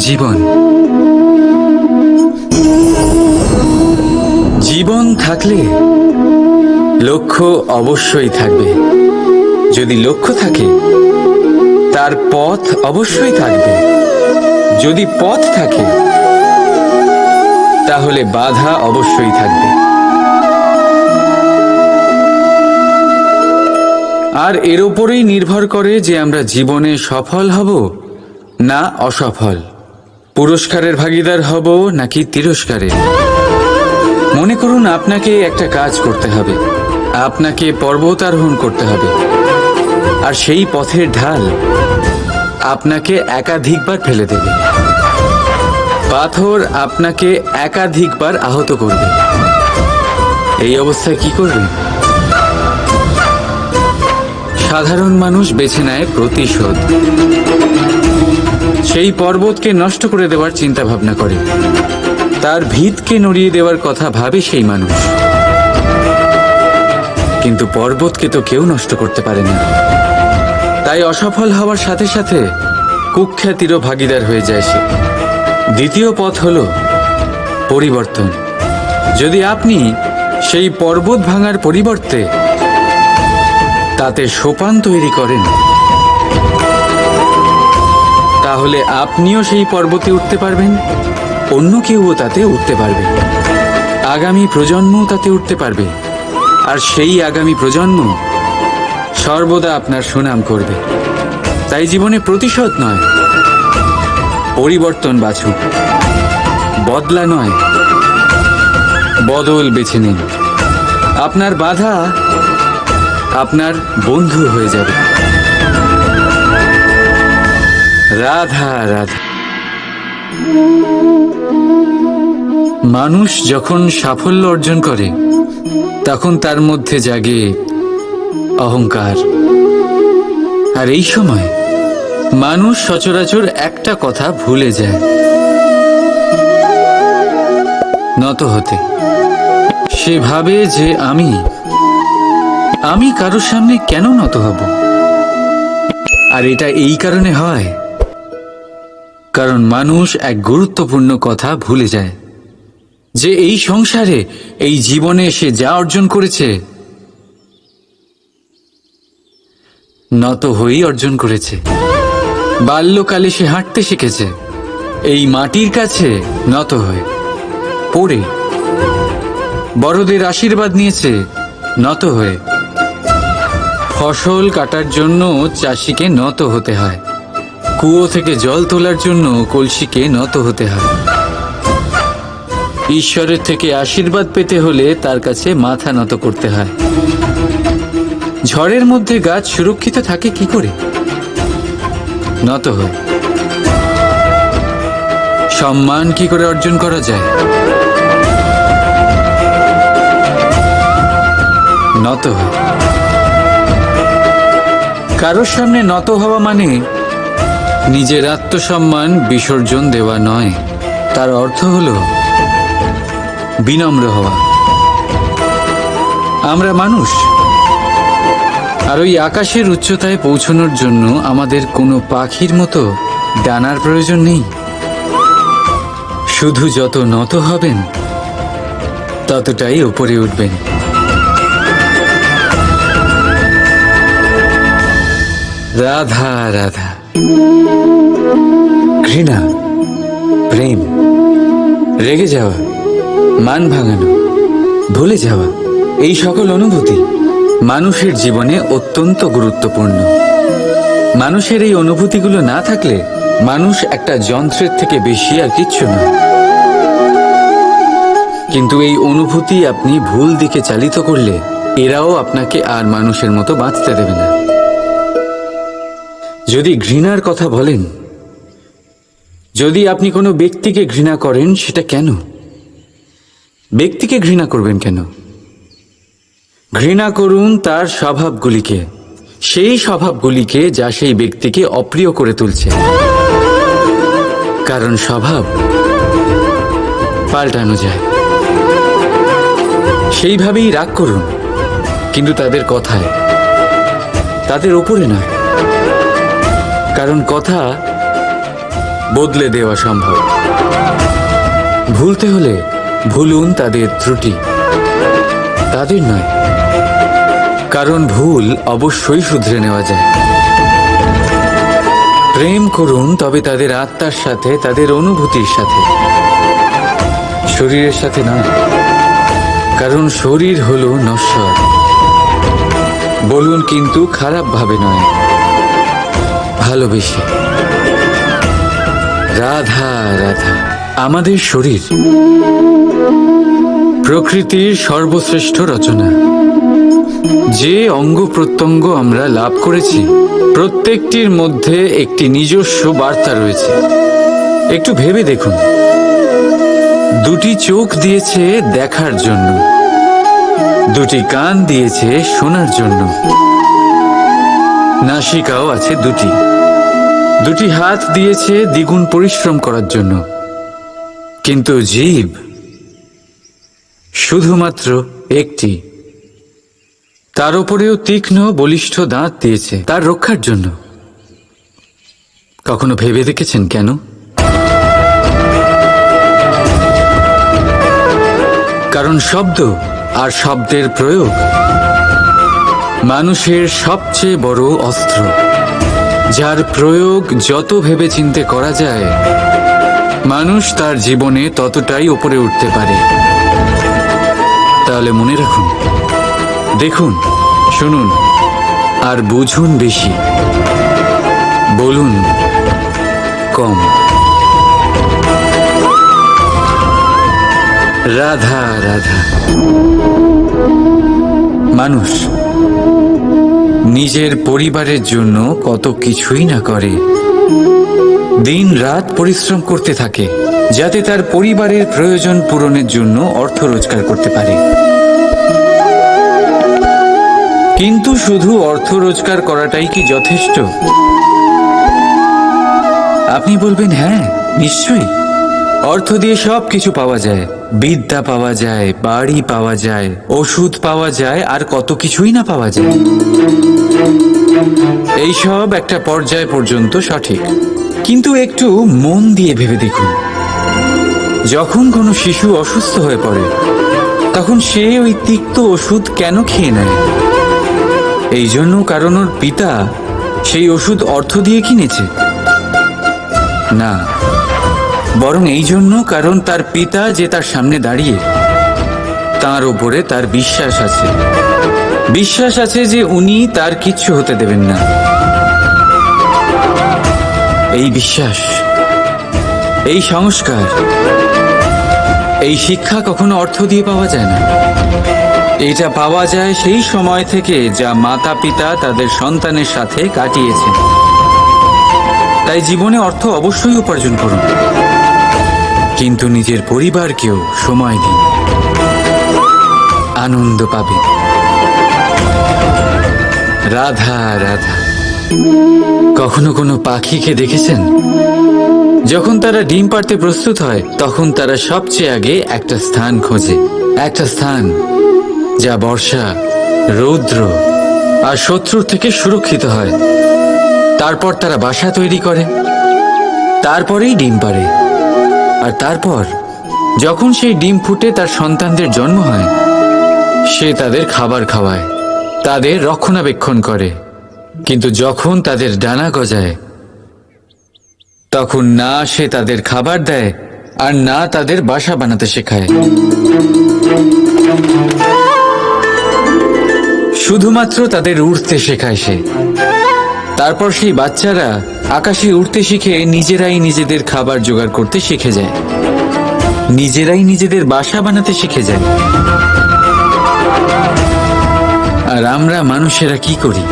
জীবন। জীবন থাকলে লক্ষ্য অবশ্যই থাকবে। যদি লক্ষ্য থাকে তার পথ অবশ্যই থাকবে। যদি পথ থাকে তাহলে বাধা অবশ্যই থাকবে। আর এর উপরেই নির্ভর করে যে আমরা জীবনে সফল হব না অসফল, পুরস্কারের ভাগীদার হব নাকি তিরস্কারের। মনে করুন আপনাকে একটা কাজ করতে হবে, আপনাকে পর্বত আরোহণ করতে হবে, আর সেই পথের ঢাল আপনাকে একাধিকবার ফেলে দেবে। পাথর আপনাকে একাধিকবার আহত করবে। এই অবস্থায় কি করবেন? সাধারণ মানুষ বেছে নেয় প্রতিশোধ। সেই পর্বতকে নষ্ট করে দেওয়ার চিন্তা ভাবনা করে, তার ভিতকে নড়িয়ে দেওয়ার কথা ভাবে সেই মানুষ। কিন্তু পর্বতকে তো কেউ নষ্ট করতে পারে না। তাই অসফল হওয়ার সাথে সাথে কুখ্যাতিরও ভাগীদার হয়ে যায় সে। দ্বিতীয় পথ হল পরিবর্তন। যদি আপনি সেই পর্বত ভাঙার পরিবর্তে তাতে সোপান তৈরি করেন, তাহলে আপনিও সেই পর্বতে উঠতে পারবেন, অন্য কেউও তাতে উঠতে পারবে, আগামী প্রজন্মও তাতে উঠতে পারবে, আর সেই আগামী প্রজন্ম সর্বদা আপনার সুনাম করবে। তাই জীবনে প্রতিশোধ নয়, পরিবর্তন বাছুন। বদলা নয়, বদল বেছে নিন। আপনার বাধা আপনার বন্ধু হয়ে যাবে। রাধা রাধা। মানুষ যখন সাফল্য অর্জন করে তখন তার মধ্যে জাগে অহংকার। আর এই সময় মানুষ সচরাচর একটা কথা ভুলে যায়, নত হতে। সে ভাবে যে আমি কারোর সামনে কেন নত হব। আর এটা এই কারণে হয় কারণ মানুষ এক গুরুত্বপূর্ণ কথা ভুলে যায়, যে এই সংসারে, এই জীবনে সে যা অর্জন করেছে নত হয়েই অর্জন করেছে। বাল্যকালে সে হাঁটতে শিখেছে এই মাটির কাছে নত হয়ে, পড়ে। বড়দের আশীর্বাদ নিয়েছে নত হয়ে। ফসল কাটার জন্য চাষিকে নত হতে হয়, কুয়ো থেকে জল তোলার জন্য কলসিকে নত হতে হয়। ঈশ্বরের থেকে আশীর্বাদ পেতে হলে তার কাছে মাথা নত করতে হয়। ঝড়ের মধ্যে গাছ সুরক্ষিত থাকে কি করে? নত হয়। সম্মান কি করে অর্জন করা যায়? নত হয়। কারোর সামনে নত হওয়া মানে নিজের আত্মসম্মান বিসর্জন দেওয়া নয়। তার অর্থ হল বিনম্র হওয়া। আমরা মানুষ, আর ওই আকাশের উচ্চতায় পৌঁছানোর জন্য আমাদের কোনো পাখির মতো ডানার প্রয়োজন নেই। শুধু যত নত হবেন ততটাই উপরে উঠবেন। রাধা রাধা। ঘৃণা, প্রেম, রেগে যাওয়া, মান ভাঙানো, ভুলে যাওয়া, এই সকল অনুভূতি মানুষের জীবনে অত্যন্ত গুরুত্বপূর্ণ। মানুষের এই অনুভূতিগুলো না থাকলে মানুষ একটা যন্ত্রের থেকে বেশি আর কিচ্ছু না। কিন্তু এই অনুভূতি আপনি ভুল দিকে চালিত করলে এরাও আপনাকে আর মানুষের মতো বাঁচতে দেবে না। যদি ঘৃণার কথা বলেন, যদি আপনি কোনো ব্যক্তিকে ঘৃণা করেন, সেটা কেন? ব্যক্তিকে ঘৃণা করবেন কেন? ঘৃণা করুন তার স্বভাবগুলিকে, সেই স্বভাবগুলিকে যা সেই ব্যক্তিকে অপ্রিয় করে তুলছে। কারণ স্বভাব পাল্টানো যায়। সেইভাবেই রাগ করুন, কিন্তু তাদের কথায়, তাদের উপরে নয়। কারণ কথা বদলে দেওয়া সম্ভব। ভুলতে হলে ভুলুন তাদের ত্রুটি, তাদের নয়, কারণ ভুল অবশ্যই শুধরে নেওয়া যায়। প্রেম করুন তবে তাদের আত্মার সাথে, তাদের অনুভূতির সাথে, শরীরের সাথে নয়, কারণ শরীর হলো নশ্বর। বলুন কিন্তু খারাপ ভাবে নয়, ভালোবেসে। রাধা রাধা। আমাদের শরীর প্রকৃতির সর্বশ্রেষ্ঠ রচনা। যে অঙ্গ প্রত্যঙ্গ আমরা লাভ করেছি প্রত্যেকটির মধ্যে একটি নিজস্ব বার্তা রয়েছে। একটু ভেবে দেখুন, দুটি চোখ দিয়েছে দেখার জন্য, দুটি কান দিয়েছে শোনার জন্য, নাসিকাও আছে দুটি, দুটি হাত দিয়েছে দ্বিগুণ পরিশ্রম করার জন্য, কিন্তু জীব শুধুমাত্র একটি। তার উপরেও তীক্ষ্ণ বলিষ্ঠ দাঁত দিয়েছে তার রক্ষার জন্য। কখনো ভেবে দেখেছেন কেন? কারণ শব্দ আর শব্দের প্রয়োগ মানুষের সবচেয়ে বড় অস্ত্র, যার প্রয়োগ যত ভেবেচিন্তে করা যায় মানুষ তার জীবনে ততটাই উপরে উঠতে পারে। তাহলে মনে রাখুন, দেখুন, শুনুন আর বুঝুন বেশি, বলুন কম। রাধা রাধা। মানুষ নিজের পরিবারের জন্য কত কিছুই না করে, দিন রাত পরিশ্রম করতে থাকে যাতে তার পরিবারের প্রয়োজন পূরণের জন্য অর্থ রোজগার করতে পারে। কিন্তু শুধু অর্থ রোজগার করাটাই কি যথেষ্ট? আপনি বলবেন হ্যাঁ, নিশ্চয়ই। অর্থ দিয়ে সব কিছু পাওয়া যায়, বিদ্যা পাওয়া যায়, বাড়ি পাওয়া যায়, ওষুধ পাওয়া যায়, আর কত কিছুই না পাওয়া যায়। এই সব একটা পর্যায় পর্যন্ত সঠিক, কিন্তু একটু মন দিয়ে ভেবে দেখুন, যখন কোনো শিশু অসুস্থ হয়ে পড়ে তখন সে ওই তিক্ত ওষুধ কেন খেয়ে নেয়? এই জন্য কারণ ওর পিতা সেই ওষুধ অর্থ দিয়ে কিনেছে? না, বরং এই জন্য কারণ তার পিতা যে তার সামনে দাঁড়িয়ে, তার উপরে তার বিশ্বাস আছে, বিশ্বাস আছে যে উনি তার কিচ্ছু হতে দেবেন না। এই বিশ্বাস, এই সংস্কার, এই শিক্ষা কখনো অর্থ দিয়ে পাওয়া যায় না। এটা পাওয়া যায় সেই সময় থেকে যা মাতা পিতা তাদের সন্তানের সাথে কাটিয়েছেন। তাই জীবনে অর্থ অবশ্যই উপার্জন করুন, কিন্তু নিজের পরিবারকেও সময় দিন, আনন্দ পাবেন। রাধা রাধা। কখনো কোনো পাখিকে দেখেছেন? যখন তারা ডিম পাড়তে প্রস্তুত হয় তখন তারা সবচেয়ে আগে একটা স্থান খোঁজে, একটা স্থান যা বর্ষা, রৌদ্র আর শত্রুর থেকে সুরক্ষিত হয়। তারপর তারা বাসা তৈরি করে, তারপরেই ডিম পাড়ে, আর তারপর যখন সেই ডিম ফুটে তার সন্তানদের জন্ম হয়, সে তাদের খাবার খাওয়ায়, তাদের রক্ষণাবেক্ষণ করে। কিন্তু যখন তাদের ডানা গজায় তখন না সে তাদের খাবার দেয় আর না তাদের বাসা বানাতে শেখায়, শুধুমাত্র তাদের উড়তে শেখায় সে। তারপর সেই বাচ্চারা আকাশে উড়তে শিখে নিজেরাই নিজেদের খাবার জোগাড় করতে শিখে যায়, নিজেরাই নিজেদের বাসা বানাতে শিখে যায়। আর আমরা মানুষেরা কি করি?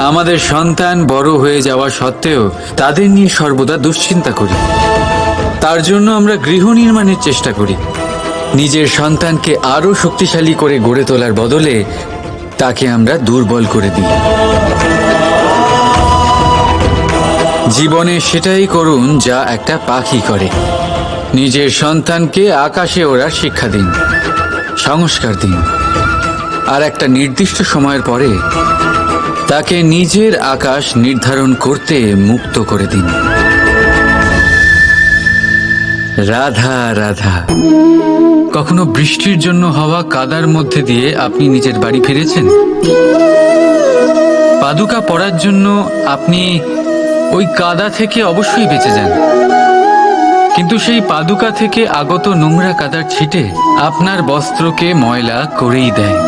আমাদের সন্তান বড় হয়ে যাওয়া সত্ত্বেও তাদের নিয়ে সর্বদা দুশ্চিন্তা করি। তার জন্য আমরা গৃহ নির্মাণের চেষ্টা করি, নিজের সন্তানকে আরো শক্তিশালী করে গড়ে তোলার বদলে তাকে আমরা দুর্বল করে দিই। জীবনে সেটাই করুন যা একটা পাখি করে। নিজের সন্তানকে আকাশে ওড়ার শিক্ষা দিন, সংস্কার দিন, আর একটা নির্দিষ্ট সময়ের পরে তাকে নিজের আকাশ নির্ধারণ করতে মুক্ত করে দিন। রাধা রাধা। কখনো বৃষ্টির জন্য হওয়া কাদার মধ্যে দিয়ে আপনি নিজের বাড়ি ফিরেছেন? পাদুকা পরার জন্য আপনি ওই কাদা থেকে অবশ্যই বেঁচে যান, কিন্তু সেই পাদুকা থেকে আগত নোংরা কাদার ছিটে আপনার বস্ত্রকে ময়লা করেই দেয়।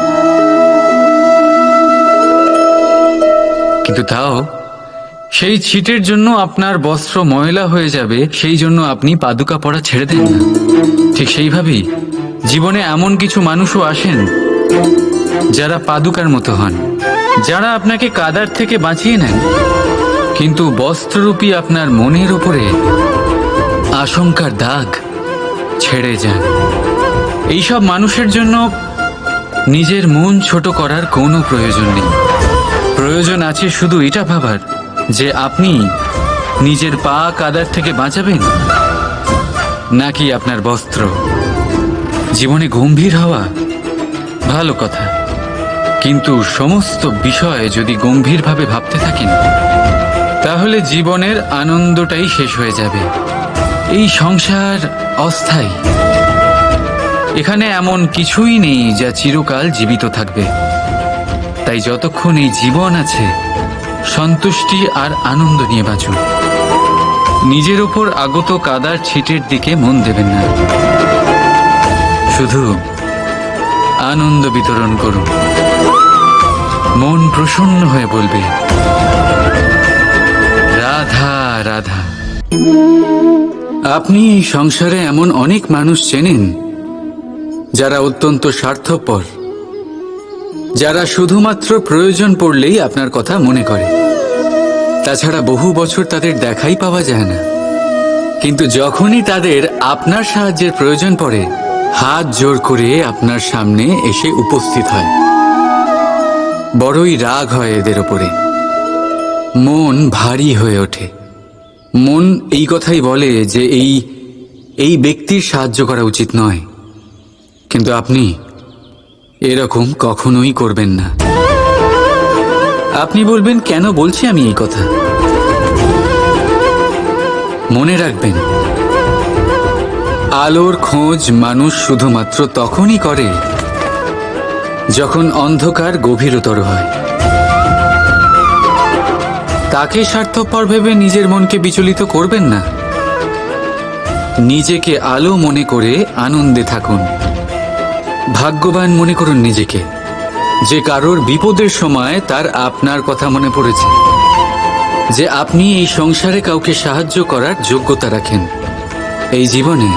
কিন্তু তাও সেই ছিটের জন্য আপনার বস্ত্র ময়লা হয়ে যাবে, সেই জন্য আপনি পাদুকা পরা ছেড়ে দেন না। ঠিক সেইভাবেই জীবনে এমন কিছু মানুষও আসেন যারা পাদুকার মতো হন, যারা আপনাকে কাদার থেকে বাঁচিয়ে নেন, কিন্তু বস্ত্ররূপী আপনার মনের উপরে আশঙ্কার দাগ ছেড়ে যান। এইসব মানুষের জন্য নিজের মন ছোট করার কোনো প্রয়োজন নেই। প্রয়োজন আছে শুধু এটা ভাবার যে আপনি নিজের পা কাদার থেকে বাঁচাবেন নাকি আপনার বস্ত্র। জীবনে গম্ভীর হওয়া ভালো কথা, কিন্তু সমস্ত বিষয় যদি গম্ভীরভাবে ভাবতে থাকেন তাহলে জীবনের আনন্দটাই শেষ হয়ে যাবে। এই সংসার অস্থায়ী, এখানে এমন কিছুই নেই যা চিরকাল জীবিত থাকবে। তাই যতক্ষণ এই জীবন আছে সন্তুষ্টি আর আনন্দ নিয়ে বাঁচুন। নিজের ওপর আগত কাদার ছিটের দিকে মন দেবেন না, শুধু আনন্দ বিতরণ করুন। মন প্রসন্ন হয়ে বলবে রাধা রাধা। আপনি এই সংসারে এমন অনেক মানুষ চেনেন যারা অত্যন্ত স্বার্থপর, যারা শুধুমাত্র প্রয়োজন পড়লেই আপনার কথা মনে করে। তাছাড়া বহু বছর তাদের দেখাই পাওয়া যায় না, কিন্তু যখনই তাদের আপনার সাহায্যের প্রয়োজন পড়ে হাত জোর করে আপনার সামনে এসে উপস্থিত হয়। বড়ই রাগ হয় এদের ওপরে, মন ভারী হয়ে ওঠে। মন এই কথাই বলে যে এই ব্যক্তির সাহায্য করা উচিত নয়, কিন্তু আপনি এরকম কখনোই করবেন না। আপনি বলবেন কেন বলছি আমি এই কথা? মনে রাখবেন, আলোর খোঁজ মানুষ শুধুমাত্র তখনই করে যখন অন্ধকার গভীরতর হয়। তাকে স্বার্থপর ভেবে নিজের মনকে বিচলিত করবেন না। নিজেকে আলো মনে করে আনন্দে থাকুন। ভাগ্যবান মনে করুন নিজেকে, যে কারোর বিপদের সময় তার আপনার কথা মনে পড়েছে, যে আপনি এই সংসারে কাউকে সাহায্য করার যোগ্যতা রাখেন। এই জীবনে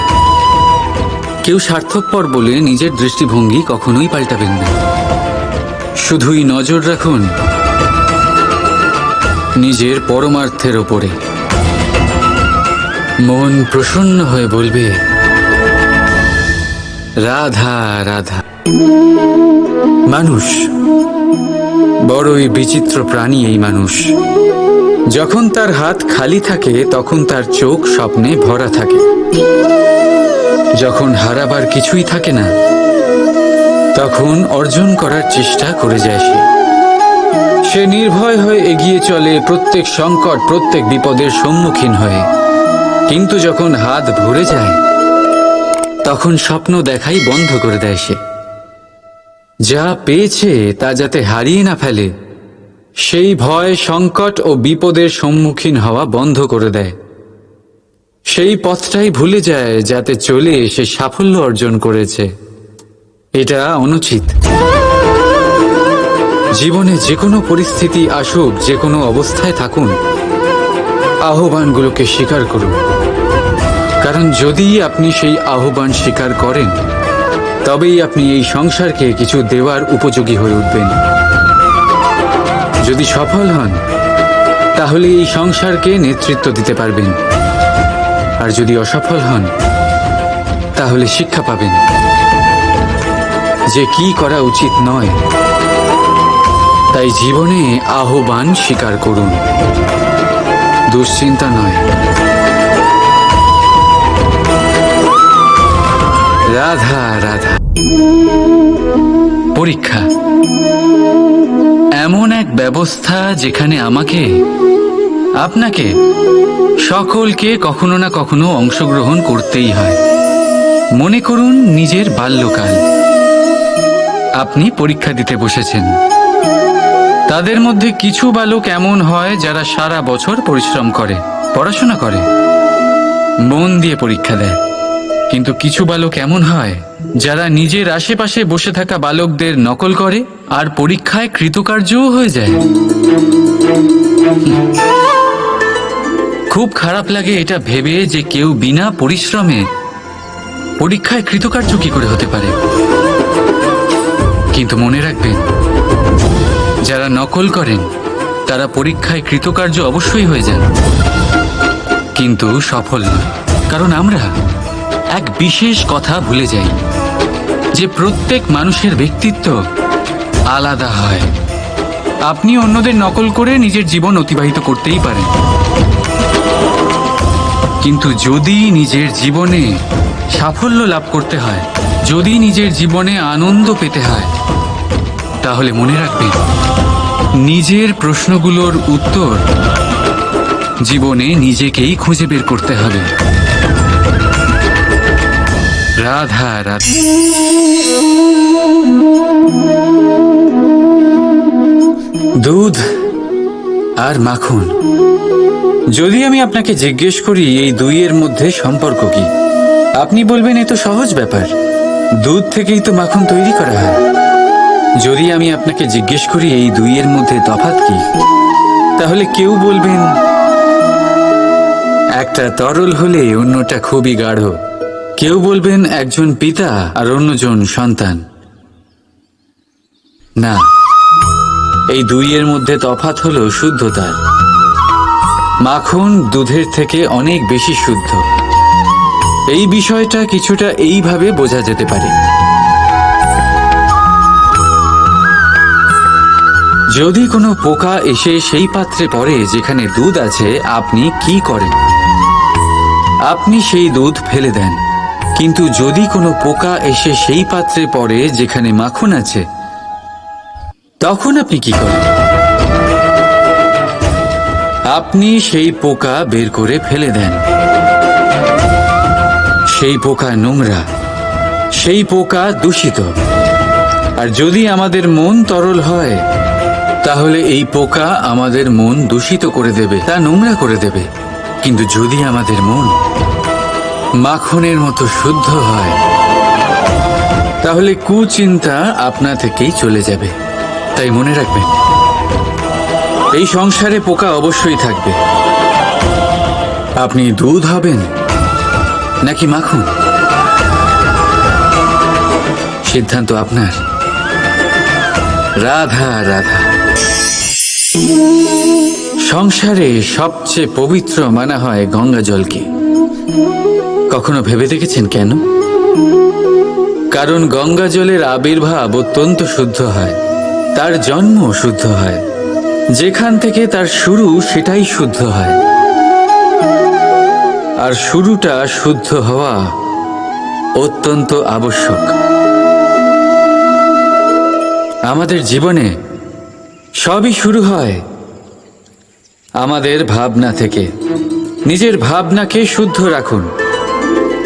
কেউ স্বার্থপর বলে নিজের দৃষ্টিভঙ্গি কখনোই পাল্টাবেন না। শুধুই নজর রাখুন নিজের পরমার্থের ওপরে। মন প্রসন্ন হয়ে বলবে রাধা রাধা। মানুষ বড়ই বিচিত্র প্রাণী। এই মানুষ যখন তার হাত খালি থাকে তখন তার চোখ স্বপ্নে ভরা থাকে। যখন হারাবার কিছুই থাকে না তখন অর্জন করার চেষ্টা করে যায় সে নির্ভয় হয়ে এগিয়ে চলে প্রত্যেক সংকট, প্রত্যেক বিপদের সম্মুখীন হয়ে। কিন্তু যখন হাত ভরে যায় তখন স্বপ্ন দেখাই বন্ধ করে দেয় সে। যা পেয়েছে তা যাতে হারিয়ে না ফেলে সেই ভয়, সংকট ও বিপদের সম্মুখীন হওয়া বন্ধ করে দেয়। সেই পথটাই ভুলে যায় যাতে চলে সে সাফল্য অর্জন করেছে। এটা অনুচিত। জীবনে যে কোনো পরিস্থিতি আসুক, যে কোনো অবস্থায় থাকুন, আহ্বানগুলোকে স্বীকার করুন। কারণ যদি আপনি সেই আহ্বান স্বীকার করেন তবেই আপনি এই সংসারকে কিছু দেওয়ার উপযোগী হয়ে উঠবেন। যদি সফল হন তাহলে এই সংসারকে নেতৃত্ব দিতে পারবেন, আর যদি অসফল হন তাহলে শিক্ষা পাবেন যে কি করা উচিত নয়। তাই জীবনে আহ্বান স্বীকার করুন, দুশ্চিন্তা নয়। রাধা রাধা। পরীক্ষা এমন এক ব্যবস্থা যেখানে আমাকে আপনাকে সকলকে কখনো না কখনো অংশগ্রহণ করতেই হয়। মনে করুন নিজের বাল্যকাল। আপনি পরীক্ষা দিতে বসেছেন। তাদের মধ্যে কিছু বালক এমন হয় যারা সারা বছর পরিশ্রম করে, পড়াশোনা করে, মন দিয়ে পরীক্ষা দেয়। কিন্তু কিছু বালক এমন হয় যারা নিজের আশেপাশে বসে থাকা বালকদের নকল করে আর পরীক্ষায় কৃতকার্যও হয়ে যায়। খুব খারাপ লাগে এটা ভেবে যে কেউ বিনা পরিশ্রমে পরীক্ষায় কৃতকার্য কি করে হতে পারে। কিন্তু মনে রাখবেন, যারা নকল করেন তারা পরীক্ষায় কৃতকার্য অবশ্যই হয়ে যান, কিন্তু সফল নয়। কারণ আমরা এক বিশেষ কথা ভুলে যাই যে প্রত্যেক মানুষের ব্যক্তিত্ব আলাদা হয়। আপনি অন্যদের নকল করে নিজের জীবন অতিবাহিত করতেই পারেন, কিন্তু যদি নিজের জীবনে সাফল্য লাভ করতে হয়, যদি নিজের জীবনে আনন্দ পেতে হয়, তাহলে মনে রাখবেন নিজের প্রশ্নগুলোর উত্তর জীবনে নিজেকেই খুঁজে বের করতে হবে। রাধা রাধা। দুধ আর মাখন। যদি আমি আপনাকে জিজ্ঞেস করি এই দুইয়ের মধ্যে সম্পর্ক কি, আপনি বলবেন এ তো সহজ ব্যাপার, দুধ থেকেই তো মাখন তৈরি করা হয়। যদি আমি আপনাকে জিজ্ঞেস করি এই দুইয়ের মধ্যে তফাৎ কি, তাহলে কেউ বলবেন একটা তরল হলে অন্যটা খুবই গাঢ়। কেউ বলবেন একজন পিতা আর অন্যজন সন্তান। না, এই দুইয়ের মধ্যে তফাৎ হলো শুদ্ধতার। মাখন দুধের থেকে অনেক বেশি শুদ্ধ। এই বিষয়টা কিছুটা এইভাবে বোঝা যেতে পারে। যদি কোনো পোকা এসে সেই পাত্রে পড়ে যেখানে দুধ আছে, আপনি কি করেন? আপনি সেই দুধ ফেলে দেন। কিন্তু যদি কোনো পোকা এসে সেই পাত্রে পড়ে যেখানে মাখন আছে, তখন আপনি কি করেন? আপনি সেই পোকা বের করে ফেলে দেন। সেই পোকা নোংরা, সেই পোকা দূষিত। আর যদি আমাদের মন তরল হয়, তাহলে এই পোকা আমাদের মন দূষিত করে দেবে, তা নোংরা করে দেবে। কিন্তু যদি আমাদের মন মাখনের মতো শুদ্ধ হয়, তাহলে কুচিন্তা আপনা থেকেই চলে যাবে। তাই মনে রাখবেন, এই সংসারে পোকা অবশ্যই থাকবে। আপনি দুধ হবেন নাকি মাখন, সিদ্ধান্ত আপনার। রাধা রাধা। সংসারে সবচেয়ে পবিত্র মানা হয় গঙ্গা জলকে। কখনো ভেবে দেখেছেন কেন? কারণ গঙ্গা জলের আবির্ভাব অত্যন্ত শুদ্ধ হয়, তার জন্ম শুদ্ধ হয়, যেখান থেকে তার শুরু সেটাই শুদ্ধ হয়। আর শুরুটা শুদ্ধ হওয়া অত্যন্ত আবশ্যক। আমাদের জীবনে সবই শুরু হয় আমাদের ভাবনা থেকে। নিজের ভাবনাকে শুদ্ধ রাখুন,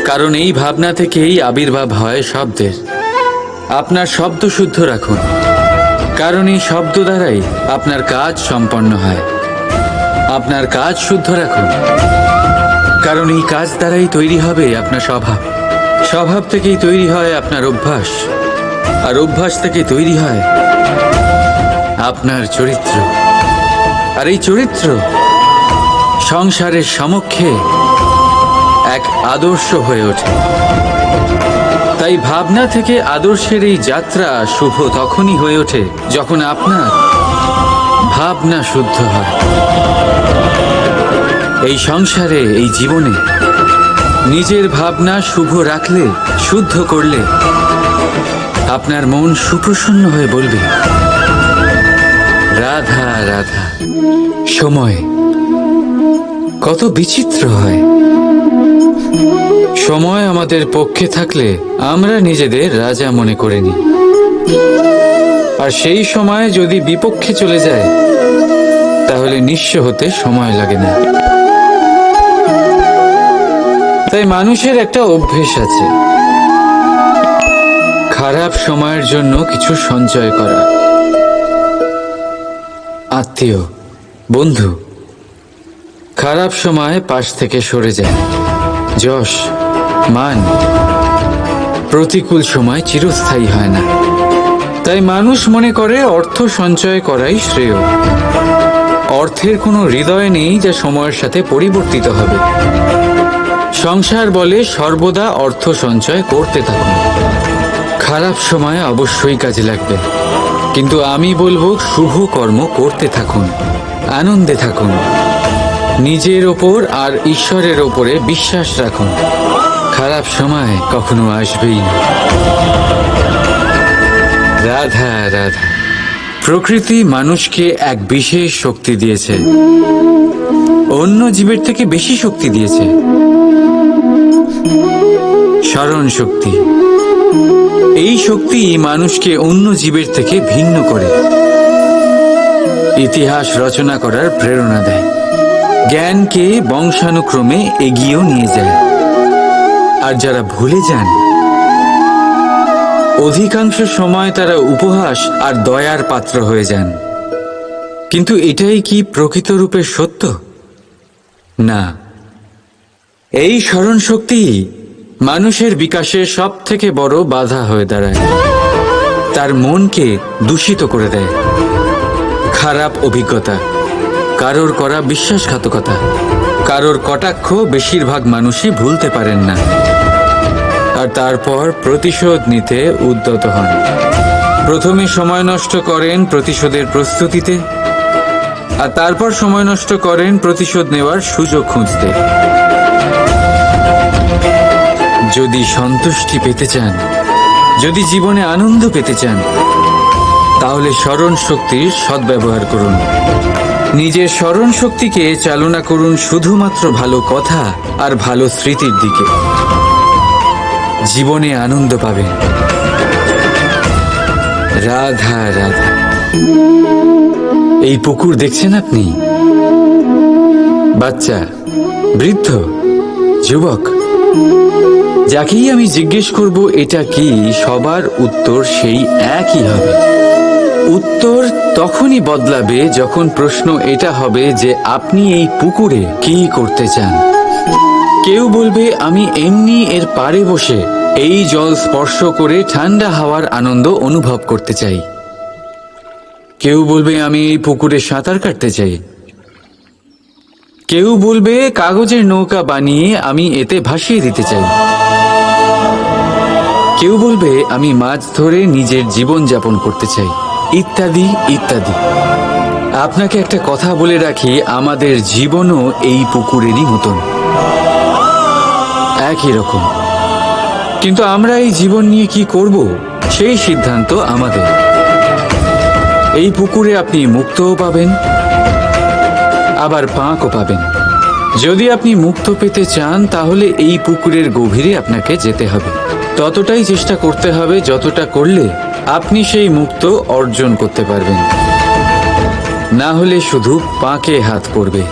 কারণ এই ভাবনা থেকেই আবির্ভাব হয় শব্দের। আপনার শব্দ শুদ্ধ রাখুন, কারণ এই শব্দ দ্বারাই আপনার কাজ সম্পন্ন হয়। আপনার কাজ শুদ্ধ রাখুন, কারণ এই কাজ দ্বারাই তৈরি হবে আপনার স্বভাব। স্বভাব থেকেই তৈরি হয় আপনার অভ্যাস, আর অভ্যাস থেকে তৈরি হয় আপনার চরিত্র। আর এই চরিত্র সংসারের সমক্ষে এক আদর্শ হয়ে ওঠে। তাই ভাবনা থেকে আদর্শের এই যাত্রা শুভ তখনই হয়ে ওঠে যখন আপনার ভাবনা শুদ্ধ হয়। এই সংসারে, এই জীবনে নিজের ভাবনা শুভ রাখলে, শুদ্ধ করলে আপনার মন সুপ্রসন্ন হয়ে বলবে রাধা রাধা। সময় কত বিচিত্র হয়। সময় আমাদের পক্ষে থাকলে আমরা নিজেদের রাজা মনে করে নিই, আর সেই সময় যদি বিপক্ষে চলে যায়, তাহলে তাহলে নিঃস্ব হতে সময় লাগে না। তাই মানুষের একটা অভ্যেস আছে, খারাপ সময়ের জন্য কিছু সঞ্চয় করা। আত্মীয়, বন্ধু খারাপ সময় পাশ থেকে সরে যায়। যশ, মান প্রতিকূল সময় চিরস্থায়ী হয় না। তাই মানুষ মনে করে অর্থ সঞ্চয় করাই শ্রেয়। অর্থের কোনো হৃদয় নেই যা সময়ের সাথে পরিবর্তিত হবে। সংসার বলে সর্বদা অর্থ সঞ্চয় করতে থাকুন। খারাপ সময় অবশ্যই কাজে লাগবে, কিন্তু আমি বলবো শুভ কর্ম করতে থাকুন, আনন্দে থাকুন, নিজের ওপর আর ঈশ্বরের ওপরে বিশ্বাস রাখুন। খারাপ সময় কখনো আসবেই না। রাধা রাধা। প্রকৃতি মানুষকে এক বিশেষ শক্তি দিয়েছে, অন্য জীবের থেকে বেশি শক্তি দিয়েছে। স্মরণ শক্তি। এই শক্তি মানুষকে অন্য জীবের থেকে ভিন্ন করে, ইতিহাস রচনা করার প্রেরণা দেয়, জ্ঞানকে বংশানুক্রমে এগিয়েও নিয়ে যায়। আর যারা ভুলে যান, অধিকাংশ সময় তারা উপহাস আর দয়ার পাত্র হয়ে যান। কিন্তু এটাই কি প্রকৃত রূপে সত্য? না। এই স্মরণ শক্তি মানুষের বিকাশের সব থেকে বড় বাধা হয়ে দাঁড়ায়। তার মনকে দূষিত করে দেয়। খারাপ অভিজ্ঞতা, কারোর করা বিশ্বাসঘাতকতা, কারোর কটাক্ষ বেশিরভাগ মানুষই ভুলতে পারেন না। আর তারপর প্রতিশোধ নিতে উদ্যত হন। প্রথমে সময় নষ্ট করেন প্রতিশোধের প্রস্তুতিতে, আর তারপর সময় নষ্ট করেন প্রতিশোধ নেওয়ার সুযোগ খুঁজতে। যদি সন্তুষ্টি পেতে চান, যদি জীবনে আনন্দ পেতে চান, তাহলে স্মরণ শক্তির সদ্ব্যবহার করুন। নিজের স্মরণ শক্তিকে চালনা করুন শুধুমাত্র ভালো কথা আর ভালো স্মৃতির দিকে। জীবনে আনন্দ পাবেন। রাধা রাধা। এই পুকুর দেখছেন আপনি? বাচ্চা, বৃদ্ধ, যুবক, যাকেই আমি জিজ্ঞেস করব এটা কি, সবার উত্তর সেই একই হবে। উত্তর তখনই বদলাবে যখন প্রশ্ন এটা হবে যে আপনি এই পুকুরে কি করতে চান। কেউ বলবে আমি এমনি এর পাড়ে বসে এই জল স্পর্শ করে ঠান্ডা হাওয়ার আনন্দ অনুভব করতে চাই। কেউ বলবে আমি এই পুকুরে সাঁতার কাটতে চাই। কেউ বলবে কাগজের নৌকা বানিয়ে আমি এতে ভাসিয়ে দিতে চাই। কেউ বলবে আমি মাছ ধরে নিজের জীবন যাপন করতে চাই, ইত্যাদি ইত্যাদি। আপনাকে একটা কথা বলে রাখি, আমাদের জীবনও এই পুকুরেরই মতন, একই রকম। কিন্তু আমরা এই জীবন নিয়ে কি করব সেই সিদ্ধান্ত আমাদের। এই পুকুরে আপনি মুক্তও পাবেন, আবার পাঁকও পাবেন। যদি আপনি মুক্ত পেতে চান তাহলে এই পুকুরের গভীরে আপনাকে যেতে হবে। ততটাই চেষ্টা করতে হবে যতটা করলে আপনি সেই মুক্ত অর্জন করতে পারবেন। না হলে শুধু পাঁকে হাত পড়বে।